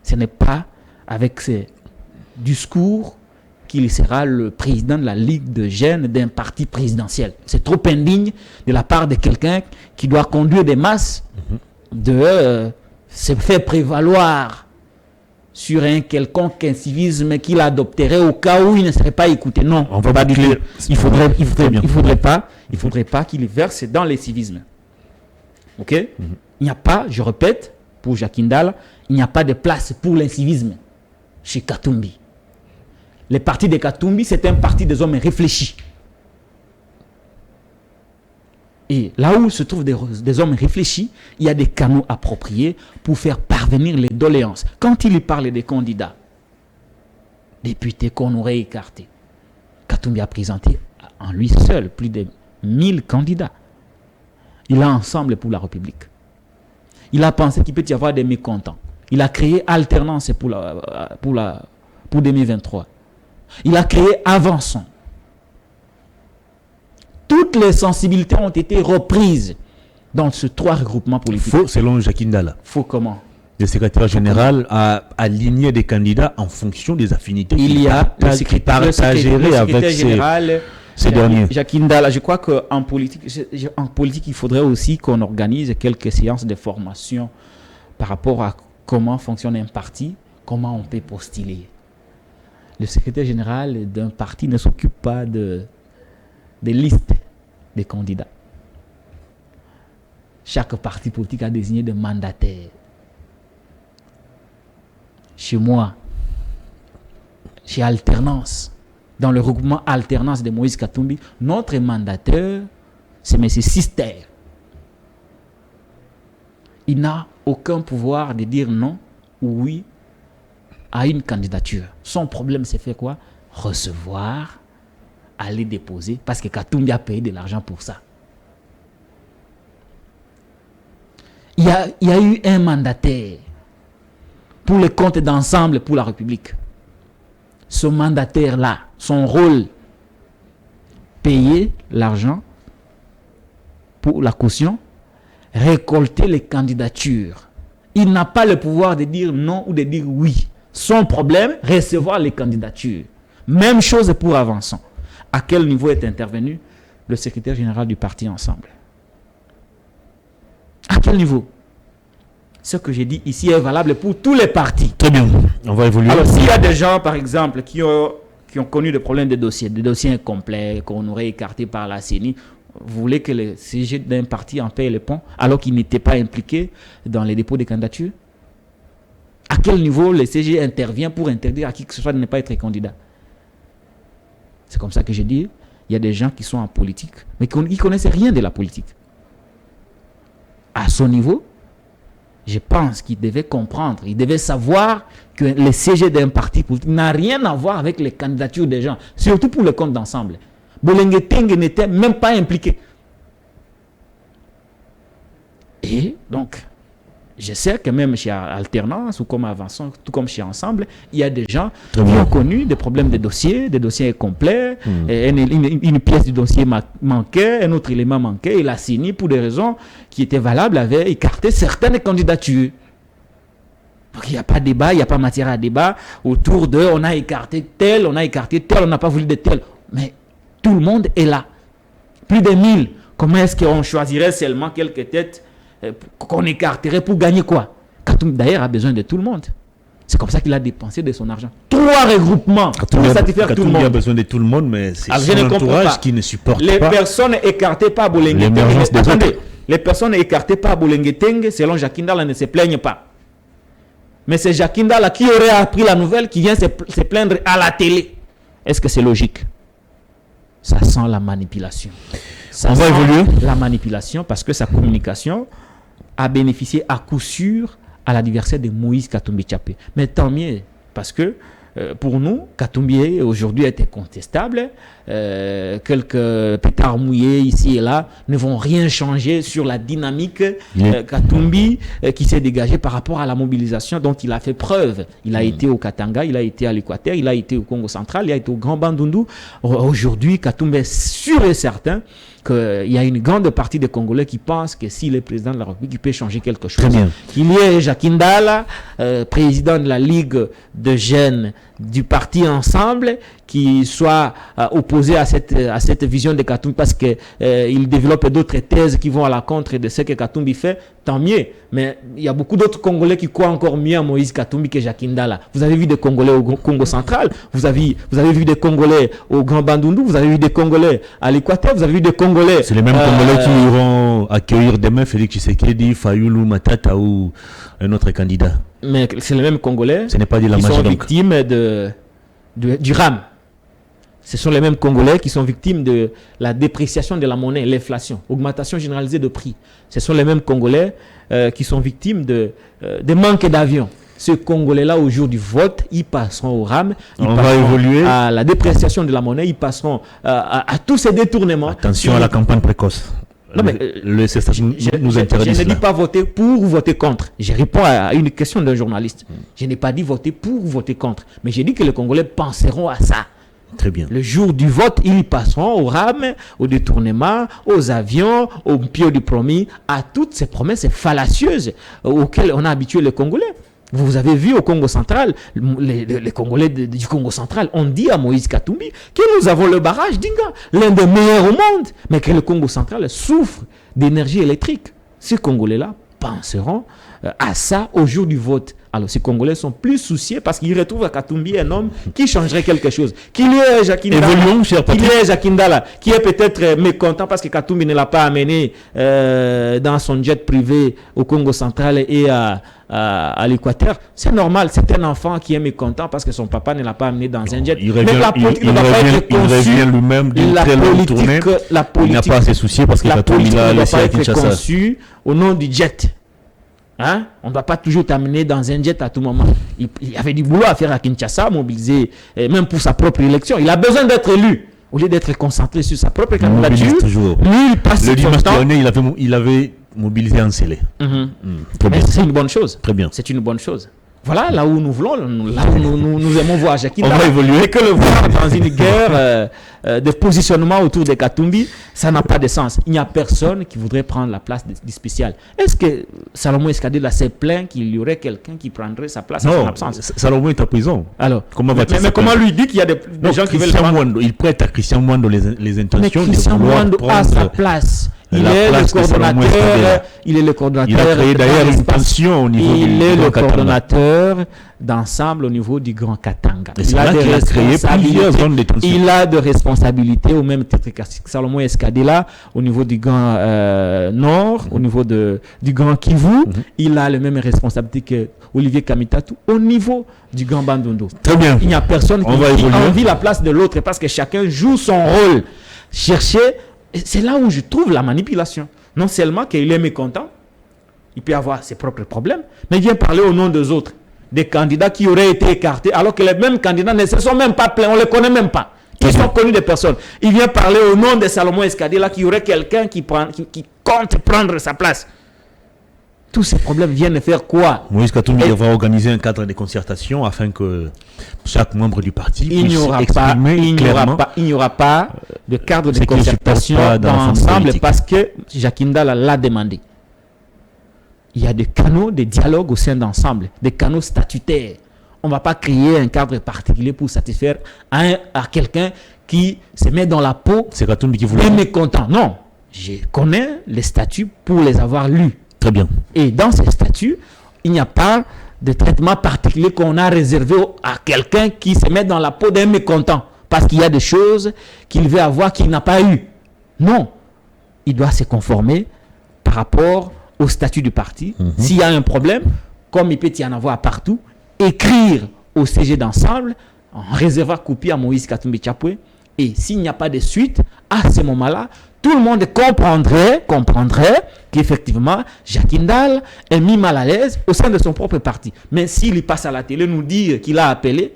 Ce n'est pas avec ces discours qu'il sera le président de la Ligue de jeunes d'un parti présidentiel. C'est trop indigne de la part de quelqu'un qui doit conduire des masses de se faire prévaloir sur un quelconque incivisme qu'il adopterait au cas où il ne serait pas écouté. Non, on va pas dire. Il faudrait pas qu'il verse dans les civismes. Ok? Il n'y a pas, je répète, pour Jacques Ndala, il n'y a pas de place pour l'incivisme chez Katumbi. Le parti de Katumbi, c'est un parti des hommes réfléchis. Et là où se trouvent des hommes réfléchis, il y a des canaux appropriés pour faire parvenir les doléances. Quand il parle des candidats, députés qu'on aurait écartés, Katumbi a présenté en lui seul plus de 1000 candidats. Il a Ensemble pour la République. Il a pensé qu'il peut y avoir des mécontents. Il a créé Alternance pour 2023. Il a créé Avançons. Toutes les sensibilités ont été reprises dans ces 3 regroupements politiques. Faux, selon Jacques Ndala. Faux comment? Le secrétaire général a aligné des candidats en fonction des affinités. Il y a le secrétaire général, ces derniers. Jacques Ndala, je crois qu'en politique, il faudrait aussi qu'on organise quelques séances de formation par rapport à comment fonctionne un parti, comment on peut postuler. Le secrétaire général d'un parti ne s'occupe pas des listes des candidats. Chaque parti politique a désigné des mandataires. Chez moi, chez Alternance, dans le regroupement Alternance de Moïse Katumbi, notre mandataire, c'est M. Sister. Il n'a aucun pouvoir de dire non ou oui à une candidature. Son problème, c'est faire quoi? Recevoir, aller déposer, parce que Katumbi a payé de l'argent pour ça. Il y a eu un mandataire pour le compte d'Ensemble pour la République. Ce mandataire-là, son rôle, payer l'argent pour la caution, récolter les candidatures. Il n'a pas le pouvoir de dire non ou de dire oui. Son problème, recevoir les candidatures. Même chose pour Avançons. À quel niveau est intervenu le secrétaire général du parti Ensemble? À quel niveau? Ce que j'ai dit ici est valable pour tous les partis. Très bien, on va évoluer. Alors, s'il y a des gens, par exemple, qui ont connu des problèmes de dossiers, des dossiers incomplets, qu'on aurait écartés par la CENI, vous voulez que le CG d'un parti en paye les ponts alors qu'il n'était pas impliqué dans les dépôts de candidatures? À quel niveau le CG intervient pour interdire à qui que ce soit de ne pas être candidat? C'est comme ça que j'ai dit, il y a des gens qui sont en politique, mais qui ne connaissent rien de la politique. À son niveau, je pense qu'il devait comprendre, il devait savoir que le CG d'un parti politique n'a rien à voir avec les candidatures des gens, surtout pour le compte d'Ensemble. Bolenge Tenge n'était même pas impliqué. Et donc, je sais que même chez Alternance ou comme Avançons, tout comme chez Ensemble, il y a des gens qui ont connu des problèmes de dossiers, des dossiers incomplets, une pièce du dossier manquait, un autre élément manquait, et la CENI, pour des raisons qui étaient valables, avait écarté certaines candidatures. Donc il n'y a pas de débat, il n'y a pas matière à débat autour de on a écarté tel, on n'a pas voulu de tel. Mais tout le monde est là. Plus de 1000. Comment est-ce qu'on choisirait seulement quelques têtes qu'on écarterait pour gagner quoi? Katumbi d'ailleurs a besoin de tout le monde. C'est comme ça qu'il a dépensé de son argent. 3 regroupements pour satisfaire tout le monde. Il a besoin de tout le monde, mais c'est son entourage qui ne supporte les pas. Les personnes écartées par Bolenge Tenge. Les personnes écartées par Bolenge Tenge, selon Jacques Ndala, ne se plaignent pas. Mais c'est Jacques Ndala qui aurait appris la nouvelle, qui vient se plaindre à la télé. Est-ce que c'est logique? Ça sent la manipulation. Ça sent la manipulation parce que sa communication a bénéficié à coup sûr à l'adversaire de Moïse Katumbi Tchapé. Mais tant mieux, parce que pour nous, Katumbi aujourd'hui est incontestable. Quelques pétards mouillés ici et là ne vont rien changer sur la dynamique Katumbi qui s'est dégagée par rapport à la mobilisation dont il a fait preuve. Il a été au Katanga, il a été à l'Équateur, il a été au Congo central, il a été au Grand Bandundu. Aujourd'hui, Katumbi est sûr et certain qu'il y a une grande partie des Congolais qui pensent que s'il est président de la République, il peut changer quelque chose. Qu'il y ait Jacques Ndala, président de la Ligue de jeunes du parti Ensemble, qui soit opposé à cette vision de Katumbi parce qu'il développe d'autres thèses qui vont à la contre de ce que Katumbi fait, tant mieux. Mais il y a beaucoup d'autres Congolais qui croient encore mieux à Moïse Katumbi que Jacques Ndala. Vous avez vu des Congolais au Congo central, vous avez vu des Congolais au Grand Bandundu, vous avez vu des Congolais à l'Équateur, vous avez vu des Congolais... C'est les mêmes Congolais qui iront accueillir demain Félix Tshisekedi, Fayulu Matata ou un autre candidat. Mais c'est les mêmes Congolais Ce n'est pas de la qui magie, sont donc. victimes du RAM. Ce sont les mêmes Congolais qui sont victimes de la dépréciation de la monnaie, l'inflation, augmentation généralisée de prix. Ce sont les mêmes Congolais qui sont victimes de manque d'avions. Ces Congolais-là, au jour du vote, ils passeront au RAM, ils passeront à la dépréciation de la monnaie, ils passeront à tous ces détournements. Attention à la campagne précoce. Non, mais, nous interdit je ne dis pas voter pour ou voter contre. Je réponds à une question d'un journaliste. Je n'ai pas dit voter pour ou voter contre. Mais j'ai dit que les Congolais penseront à ça. Très bien. Le jour du vote, ils passeront au RAM, au détournement, aux avions, au pied du promis, à toutes ces promesses fallacieuses auxquelles on a habitué les Congolais. Vous avez vu au Congo central, les Congolais du Congo central ont dit à Moïse Katumbi que nous avons le barrage d'Inga, l'un des meilleurs au monde, mais que le Congo central souffre d'énergie électrique. Ces Congolais-là penseront à ça au jour du vote. Alors, ces Congolais sont plus souciés parce qu'ils retrouvent à Katumbi un homme qui changerait quelque chose. Qu'il y ait Jacques Ndala, qui est peut-être mécontent parce que Katumbi ne l'a pas amené dans son jet privé au Congo central et à l'Équateur. C'est normal, c'est un enfant qui est mécontent parce que son papa ne l'a pas amené dans un jet. Mais la politique ne doit pas être conçue. Il revient lui-même d'une très longue tournée. Il n'a pas à se soucier parce que Katumbi l'a laissé à Kinshasa. La politique ne doit pas être conçue au nom du jet. Hein? On ne doit pas toujours t'amener dans un jet à tout moment. Il y avait du boulot à faire à Kinshasa, mobiliser, même pour sa propre élection. Il a besoin d'être élu. Au lieu d'être concentré sur sa propre candidature, lui, il passe son temps. Il avait mobilisé un scellé. C'est une bonne chose. Très bien. C'est une bonne chose. Voilà là où nous voulons, là où nous aimons voir Jacques Ndala. On va évoluer. Et que le voir dans une guerre de positionnement autour de Katumbi, ça n'a pas de sens. Il n'y a personne qui voudrait prendre la place du spécial. Est-ce que Salomon Escadela s'est plaint qu'il y aurait quelqu'un qui prendrait sa place en son absence? Salomon est en prison. Alors, comment va-t-il mais comment lui dit qu'il y a des gens qui veulent prendre? Il prête à Christian Mwando les intentions de vouloir prendre a sa place. Il est le coordonnateur. Il est le coordonnateur. Il a créé d'ailleurs une tension au niveau Il est le coordonnateur d'ensemble au niveau du Grand Katanga. Il a créé plusieurs zones de tension. Il a de responsabilités au même titre que Salomon Escadela au niveau du Grand Nord, au niveau du Grand Kivu. Il a les mêmes responsabilités que Olivier Kamitatu au niveau du Grand Bandundu. Très bien. Il n'y a personne qui envie la place de l'autre parce que chacun joue son rôle. Chercher. C'est là où je trouve la manipulation. Non seulement qu'il est mécontent, il peut avoir ses propres problèmes, mais il vient parler au nom des autres, des candidats qui auraient été écartés, alors que les mêmes candidats ne se sont même pas plaints, on ne les connaît même pas. Ils sont connus des personnes. Il vient parler au nom de Salomon Escadela, qui aurait quelqu'un qui compte prendre sa place. Tous ces problèmes viennent faire quoi? Moïse Katumbi devra organiser un cadre de concertation afin que chaque membre du parti puisse exprimer clairement. Il n'y aura pas de cadre de concertation ensemble parce que Jacques Ndala l'a demandé. Il y a des canaux de dialogue au sein d'ensemble, des canaux statutaires. On ne va pas créer un cadre particulier pour satisfaire à quelqu'un qui se met dans la peau. C'est Katumbi qui voulait. Et mécontent. Non, je connais les statuts pour les avoir lus. Très bien. Et dans ces statuts, il n'y a pas de traitement particulier qu'on a réservé à quelqu'un qui se met dans la peau d'un mécontent parce qu'il y a des choses qu'il veut avoir qu'il n'a pas eu. Non. Il doit se conformer par rapport au statut du parti. S'il y a un problème, comme il peut y en avoir partout, écrire au CG d'ensemble en réservant copie à Moïse Katumbi Tchapoué. Et s'il n'y a pas de suite, à ce moment-là, tout le monde comprendrait qu'effectivement, Jacques Ndala est mis mal à l'aise au sein de son propre parti. Mais s'il passe à la télé nous dire qu'il a appelé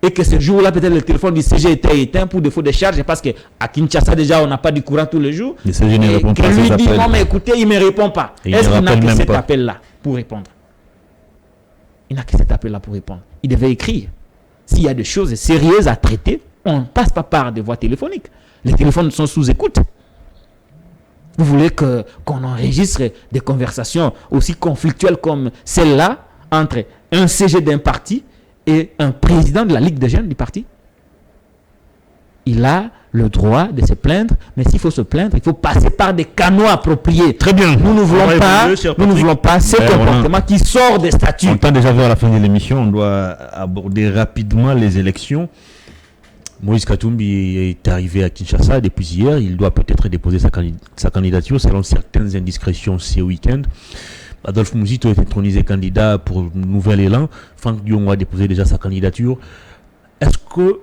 et que ce jour-là, peut-être le téléphone du CG était éteint pour défaut de charge, parce qu'à Kinshasa, déjà, on n'a pas du courant tous les jours. Le CG ne répond pas à ses ses appels. Dit, non, mais écoutez, il ne me répond pas. Est-ce qu'il n'a que cet appel-là pour répondre? Il n'a que cet appel-là pour répondre. Il devait écrire. S'il y a des choses sérieuses à traiter, on ne passe pas par des voies téléphoniques. Les téléphones sont sous écoute. Vous voulez qu'on enregistre des conversations aussi conflictuelles comme celle-là entre un CG d'un parti et un président de la Ligue des jeunes du parti? Il a le droit de se plaindre, mais s'il faut se plaindre, il faut passer par des canaux appropriés. Très bien. Nous ne voulons pas ce comportement qui sort des statuts. On tend déjà vers la fin de l'émission, on doit aborder rapidement les élections. Moïse Katumbi est arrivé à Kinshasa depuis hier. Il doit peut-être déposer sa candidature selon certaines indiscrétions ce week-end. Adolphe Mouzito est intronisé candidat pour Nouvel Élan. Franck Dion a déposé déjà sa candidature. Est-ce que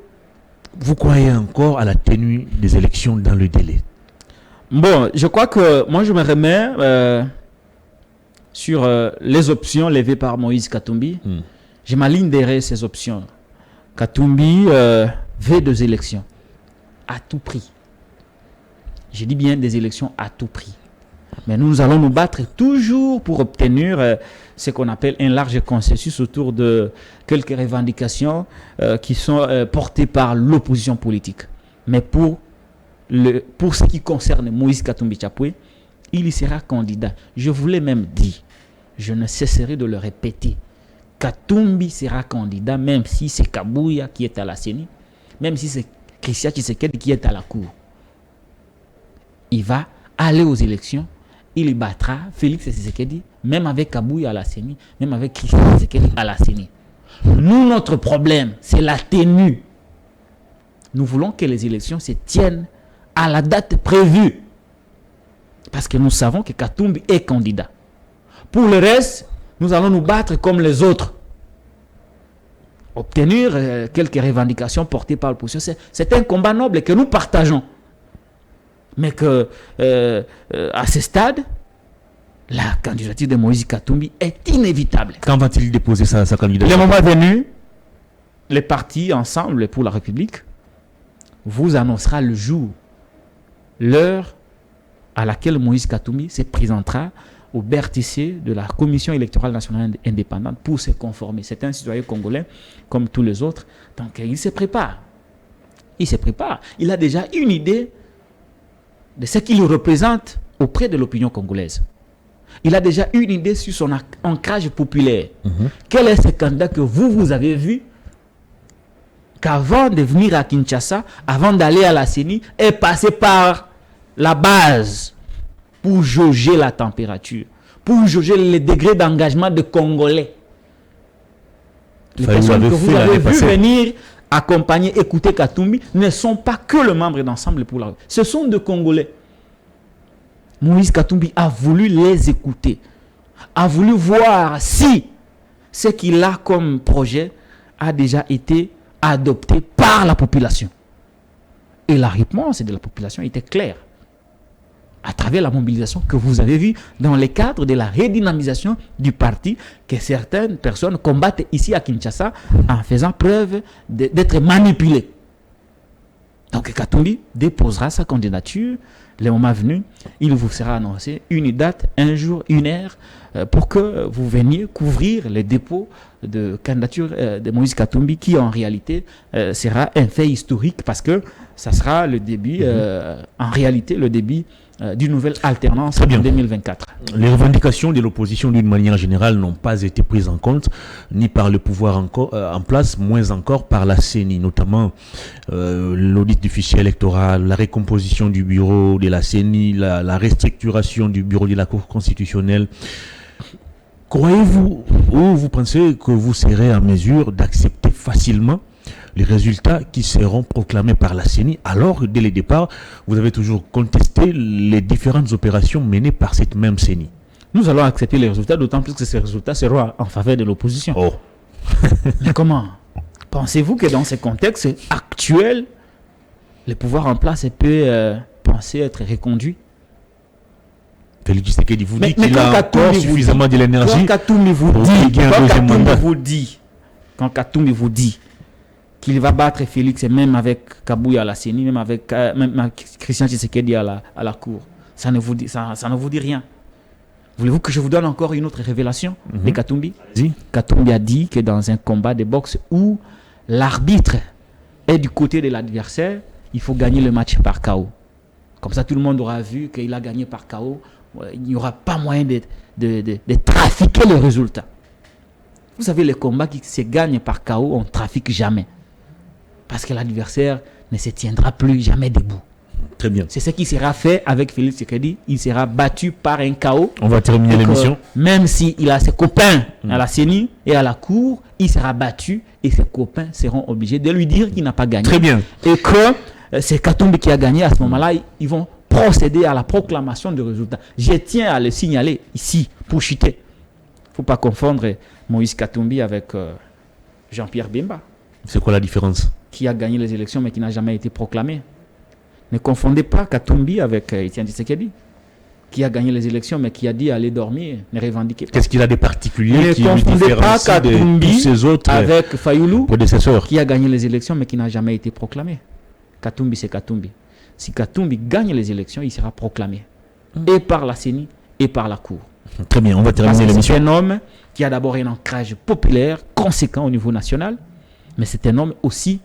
vous croyez encore à la tenue des élections dans le délai? Bon, je crois que moi je me remets sur les options levées par Moïse Katumbi. Je m'aligne derrière ces options. Katumbi veut des élections à tout prix. Je dis bien des élections à tout prix. Mais nous allons nous battre toujours pour obtenir ce qu'on appelle un large consensus autour de quelques revendications qui sont portées par l'opposition politique. Mais pour ce qui concerne Moïse Katumbi Tchapoué, il y sera candidat. Je vous l'ai même dit, je ne cesserai de le répéter. Katumbi sera candidat même si c'est Kabouya qui est à la CENI, même si c'est Christian Tshisekedi qui est à la cour. Il va aller aux élections. Il y battra Félix Tshisekedi, même avec Kabouya à la CENI, même avec Christian Tshisekedi à la CENI. Nous, notre problème, c'est la tenue. Nous voulons que les élections se tiennent à la date prévue. Parce que nous savons que Katumbi est candidat. Pour le reste, nous allons nous battre comme les autres. Obtenir quelques revendications portées par l'opposition, c'est un combat noble que nous partageons. Mais que à ce stade, la candidature de Moïse Katumbi est inévitable. Quand va-t-il déposer sa candidature? Le moment venu, les partis Ensemble pour la République vous annoncera le jour, l'heure à laquelle Moïse Katumbi se présentera au BRTC de la Commission électorale nationale indépendante pour se conformer. C'est un citoyen congolais comme tous les autres. Donc il se prépare. Il se prépare. Il a déjà une idée de ce qu'il représente auprès de l'opinion congolaise. Il a déjà une idée sur son ancrage populaire. Quel est ce candidat que vous avez vu qu'avant de venir à Kinshasa, avant d'aller à la CENI, est passé par la base pour jauger la température, pour jauger les degrés d'engagement des Congolais. Les personnes que vous avez vu venir accompagner, écouter Katumbi ne sont pas que le membre d'Ensemble pour la République. Ce sont des Congolais. Moïse Katumbi a voulu les écouter, a voulu voir si ce qu'il a comme projet a déjà été adopté par la population. Et la réponse de la population était claire. À travers la mobilisation que vous avez vue dans le cadre de la redynamisation du parti que certaines personnes combattent ici à Kinshasa en faisant preuve d'être manipulées. Donc Katumbi déposera sa candidature. Le moment venu, il vous sera annoncé une date, un jour, une heure pour que vous veniez couvrir les dépôts de candidature de Moïse Katumbi qui en réalité sera un fait historique parce que ça sera le début, en réalité le début d'une nouvelle alternance en 2024. Les revendications de l'opposition d'une manière générale n'ont pas été prises en compte, ni par le pouvoir en place, moins encore par la CENI, notamment l'audit du fichier électoral, la recomposition du bureau de la CENI, la restructuration du bureau de la Cour constitutionnelle. Croyez-vous ou vous pensez que vous serez en mesure d'accepter facilement les résultats qui seront proclamés par la CENI, alors que dès le départ, vous avez toujours contesté les différentes opérations menées par cette même CENI? Nous allons accepter les résultats, d'autant plus que ces résultats seront en faveur de l'opposition. Oh. Mais comment? Pensez-vous que dans ce contexte actuel, le pouvoir en place peut penser être reconduit? Félix Tshisekedi vous dit qu'il a encore suffisamment de l'énergie. Quand Katumbi vous dit qu'il va battre Félix, et même avec Kabouya à la CENI, même avec Christian Tshisekedi à la cour. Ça ne vous dit rien. Voulez-vous que je vous donne encore une autre révélation de Katumbi? Katumbi a dit que dans un combat de boxe où l'arbitre est du côté de l'adversaire, il faut gagner le match par KO. Comme ça, tout le monde aura vu qu'il a gagné par KO. Il n'y aura pas moyen de trafiquer le résultat. Vous savez, les combats qui se gagnent par KO, on ne trafique jamais. Parce que l'adversaire ne se tiendra plus jamais debout. Très bien. C'est ce qui sera fait avec Félix Tshisekedi. Il sera battu par un KO. On va terminer l'émission. Même s'il a ses copains à la CENI et à la cour, il sera battu et ses copains seront obligés de lui dire qu'il n'a pas gagné. Très bien. Et que c'est Katumbi qui a gagné. À ce moment-là, ils vont procéder à la proclamation de résultats. Je tiens à le signaler ici pour chuter. Il ne faut pas confondre Moïse Katumbi avec Jean-Pierre Bemba. C'est quoi la différence? Qui a gagné les élections mais qui n'a jamais été proclamé. Ne confondez pas Katumbi avec Etienne Tshisekedi, qui a gagné les élections mais qui a dit aller dormir, ne revendiquez pas. Qu'est-ce qu'il a de particulier qui lui confondez pas différencie de Katumbi tous ses autres avec Fayoulou, prédécesseurs, qui a gagné les élections mais qui n'a jamais été proclamé. Katumbi, c'est Katumbi. Si Katumbi gagne les élections, il sera proclamé. Et par la CENI et par la Cour. Très bien, on va terminer l'émission. C'est un homme qui a d'abord un ancrage populaire conséquent au niveau national, mais c'est un homme aussi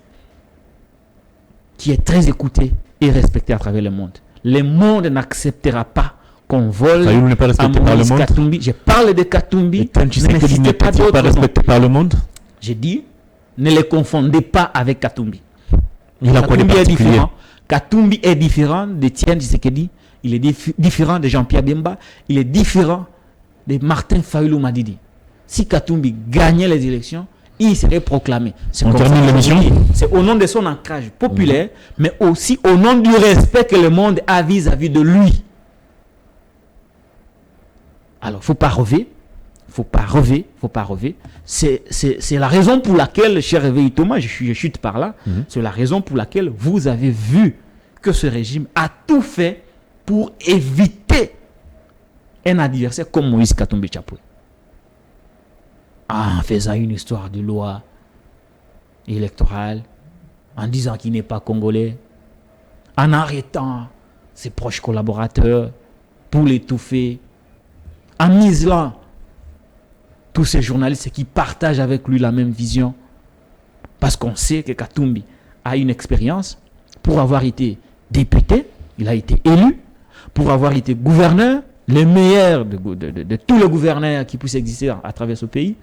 qui est très écouté et respecté à travers le monde. Le monde n'acceptera pas qu'on vole Fayoulou n'est pas respecté par le monde. Katumbi. Je parle de Katumbi, mais ne n'est pas pas respecté par le monde. J'ai dit, ne les confondez pas avec Katumbi. Il a quoi de particulier? Katumbi est différent de Etienne Tshisekedi, il est différent de Jean-Pierre Bemba, il est différent de Martin Fayoulou Madidi. Si Katumbi gagnait les élections, il serait proclamé. On termine l'émission. C'est au nom de son ancrage populaire, mais aussi au nom du respect que le monde a vis-à-vis de lui. Alors, faut pas rêver. C'est la raison pour laquelle, cher Réveil Thomas, je chute par là, c'est la raison pour laquelle vous avez vu que ce régime a tout fait pour éviter un adversaire comme Moïse Katumbi Chapwe. En faisant une histoire de loi électorale, en disant qu'il n'est pas congolais, en arrêtant ses proches collaborateurs pour l'étouffer, en isolant tous ces journalistes qui partagent avec lui la même vision, parce qu'on sait que Katumbi a une expérience pour avoir été député, il a été élu, pour avoir été gouverneur, le meilleur de tous les gouverneurs qui puissent exister à travers ce pays,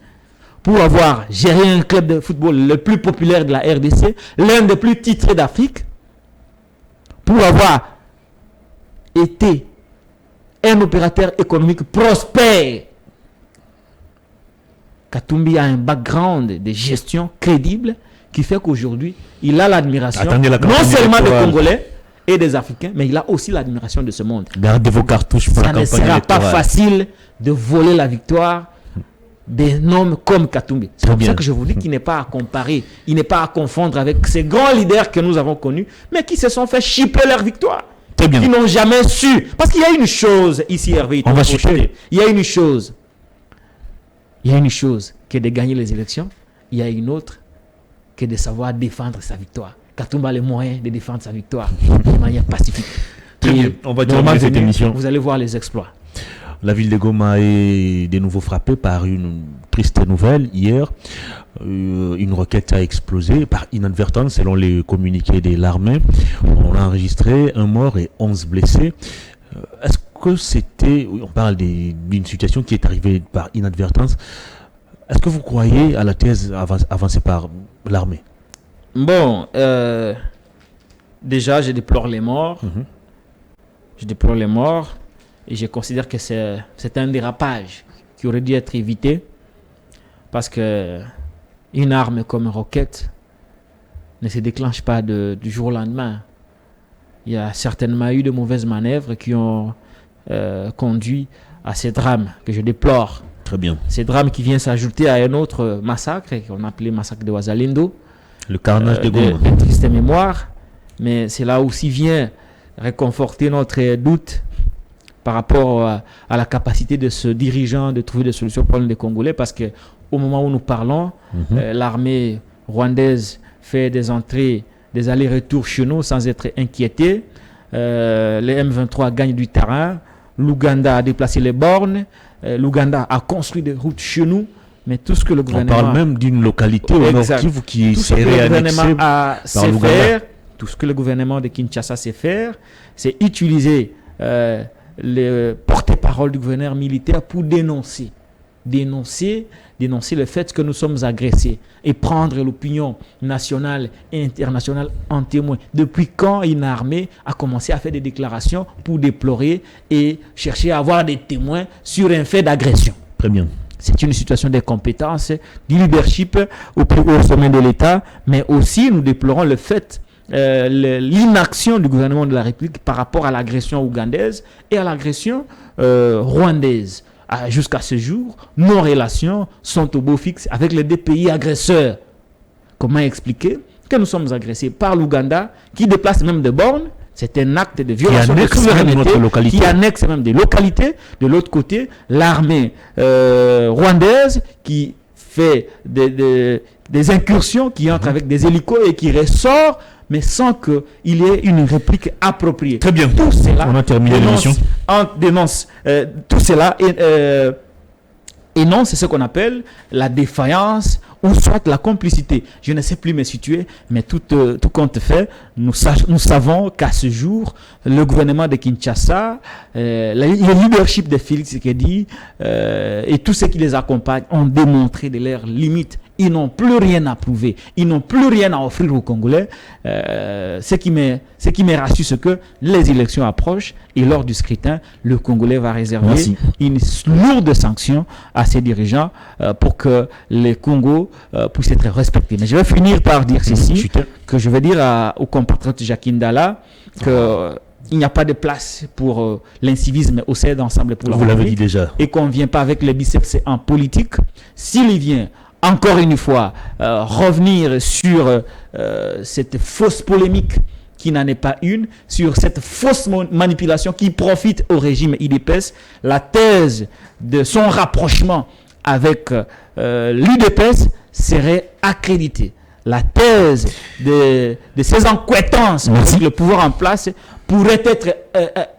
pour avoir géré un club de football le plus populaire de la RDC, l'un des plus titrés d'Afrique, pour avoir été un opérateur économique prospère. Katumbi a un background de gestion crédible qui fait qu'aujourd'hui, il a l'admiration non seulement des Congolais et des Africains, mais il a aussi l'admiration de ce monde. Gardez vos cartouches pour la campagne électorale. Ça ne sera pas facile de voler la victoire des hommes comme Katumbi. C'est pour ça que je vous dis qu'il n'est pas à comparer, il n'est pas à confondre avec ces grands leaders que nous avons connus, mais qui se sont fait chipper leur victoire. Très bien. Qui n'ont jamais su. Parce qu'il y a une chose ici, Hervé. On va chuter. Il y a une chose. Il y a une chose que de gagner les élections. Il y a une autre que de savoir défendre sa victoire. Katumbi a les moyens de défendre sa victoire de manière pacifique. Très bien. On va terminer cette émission. Vous allez voir les exploits. La ville de Goma est de nouveau frappée par une triste nouvelle. Hier, une roquette a explosé par inadvertance, selon les communiqués de l'armée. On a enregistré un mort et 11 blessés. Est-ce que c'était... On parle d'une situation qui est arrivée par inadvertance. Est-ce que vous croyez à la thèse avancée par l'armée? Bon, déjà, je déplore les morts. Je déplore les morts. Et je considère que c'est un dérapage qui aurait dû être évité parce que une arme comme une roquette ne se déclenche pas du jour au lendemain. Il y a certainement eu de mauvaises manœuvres qui ont conduit à ces drames que je déplore. Très bien. Ces drames qui viennent s'ajouter à un autre massacre qu'on appelait massacre de Wazalendo. Le carnage de Goma. De triste mémoire. Mais cela aussi vient réconforter notre doute par rapport à la capacité de ce dirigeant de trouver des solutions pour les Congolais, parce qu'au moment où nous parlons, l'armée rwandaise fait des entrées, des allers-retours chez nous sans être inquiété. Les M23 gagnent du terrain. L'Ouganda a déplacé les bornes. L'Ouganda a construit des routes chez nous. Mais tout ce que le gouvernement... On parle même d'une localité au nord Kivu qui serait annexée par l'Ouganda. Tout ce que le gouvernement de Kinshasa sait faire, c'est utiliser les porte-parole du gouverneur militaire pour dénoncer le fait que nous sommes agressés et prendre l'opinion nationale et internationale en témoin. Depuis quand une armée a commencé à faire des déclarations pour déplorer et chercher à avoir des témoins sur un fait d'agression? Très bien. C'est une situation d'incompétence, du leadership au plus haut sommet de l'État, mais aussi nous déplorons le fait, l'inaction du gouvernement de la République par rapport à l'agression ougandaise et à l'agression rwandaise. Jusqu'à ce jour, nos relations sont au beau fixe avec les deux pays agresseurs. Comment expliquer que nous sommes agressés par l'Ouganda, qui déplace même des bornes? C'est un acte de violation de souveraineté qui annexe même des localités. De l'autre côté, l'armée rwandaise qui fait des incursions, qui entre avec des hélicos et qui ressort, mais sans qu'il y ait une réplique appropriée. Très bien. Tout cela, on a terminé l'émission. Dénonce tout cela et non, c'est ce qu'on appelle la défaillance ou soit la complicité. Je ne sais plus me situer, mais tout compte fait, nous savons qu'à ce jour, le gouvernement de Kinshasa, le leadership de Félix Tshisekedi et tous ceux qui les accompagnent ont démontré de leurs limites. Ils n'ont plus rien à prouver. Ils n'ont plus rien à offrir aux Congolais. Ce qui me rassure, c'est que les élections approchent et lors du scrutin, le Congolais va réserver une lourde sanction à ses dirigeants pour que les Congos puissent être respectés. Mais je vais finir par dire ceci, que je vais dire au compatriote Jacques Ndala que... Il n'y a pas de place pour l'incivisme au sein d'ensemble pour la Vous l'avez dit déjà. Et qu'on ne vient pas avec les biceps en politique. S'il vient encore une fois revenir sur cette fausse polémique qui n'en est pas une, sur cette fausse manipulation qui profite au régime IDPS, la thèse de son rapprochement avec l'UDPS serait accréditée. La thèse de ces incohérences avec le pouvoir en place pourrait être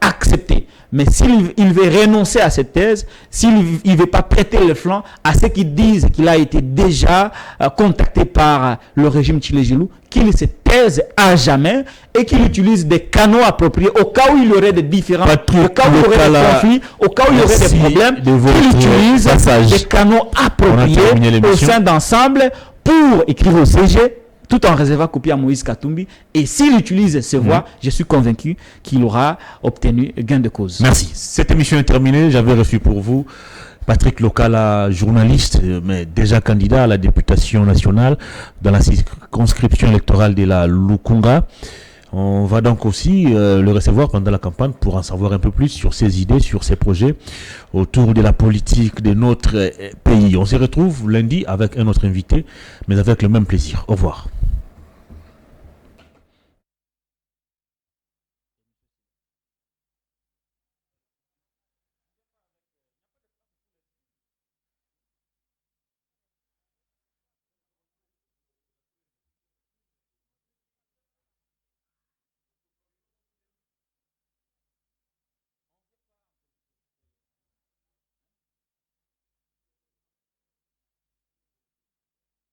acceptée. Mais s'il veut renoncer à cette thèse, s'il ne veut pas prêter le flanc à ceux qui disent qu'il a été déjà contacté par le régime Tshilé-Gelou, qu'il se taise à jamais et qu'il utilise des canaux appropriés au cas où il y aurait des différends, au cas où il y aurait des conflits, au cas où il y aurait des problèmes, qu'il utilise des canaux appropriés au sein d'ensemble pour écrire au CG, tout en réservant copie à Moïse Katumbi. Et s'il utilise ces voies, je suis convaincu qu'il aura obtenu gain de cause. Merci. Cette émission est terminée. J'avais reçu pour vous Patrick Lokala, journaliste, mais déjà candidat à la députation nationale dans la circonscription électorale de la Lukunga. On va donc aussi le recevoir pendant la campagne pour en savoir un peu plus sur ses idées, sur ses projets autour de la politique de notre pays. On se retrouve lundi avec un autre invité, mais avec le même plaisir. Au revoir.